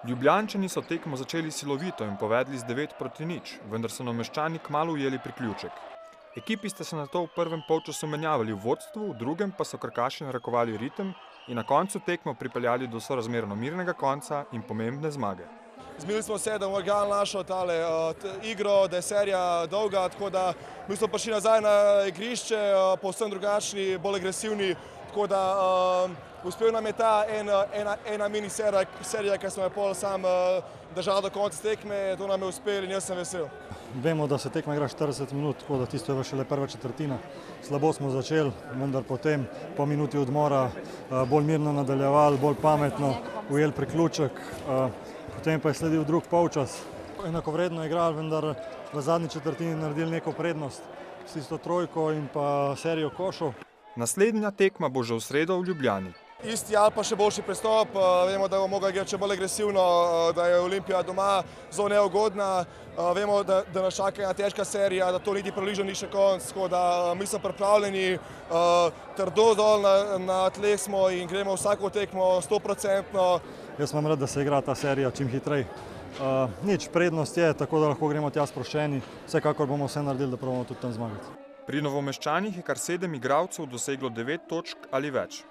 Ljubljančani so tekmo začeli silovito in povedli z 9-0, vendar so Novomeščani kmalu ujeli priključek. Ekipi sta se nato v prvem polčasu menjavali v vodstvu, v drugem pa so krkaši narekovali ritem in na koncu tekmo pripeljali do sorazmerno mirnega konca in pomembne zmage. Zmili smo se, da bomo igrali našo igro, da je serija dolga, tako da mi smo prišli nazaj na igrišče, povsem drugačni, bolj agresivni, tako da uspel nam je ta ena mini serija, ki smo jo pol sam držali do konca tekme, to nam je uspelo in jaz sem vesel. Vemo, da se tekma igra 40 minut, tako da tisto je šele prva četrtina. Slabo smo začeli, vendar potem po minuti odmora bolj mirno nadaljevali, bolj pametno, ujeli priključek. Potem pa je sledil drug polčas. Enakovredno igrali, vendar v zadnji četrtini naredili neko prednost s tisto trojko in pa serijo košov. Naslednja tekma bo že v sredo v Ljubljani. Isti ali pa še boljši pristop, vemo, da bomo mogli igrati še bolj agresivno, da je Olimpija doma zelo neugodna, vemo, da nas čaka ena težka serija, da to niti približno ni še konc, tako da mi smo pripravljeni, trdo dol na tleh smo in gremo vsako tekmo 100%. Jaz imam rad, da se igra ta serija čim hitrej. Nič, prednost je, tako da lahko gremo tja sproščeni, vsekakor bomo vse naredili, da probamo tudi tam zmagati. Pri Novomeščanih je kar 7 igralcev doseglo 9 točk ali več.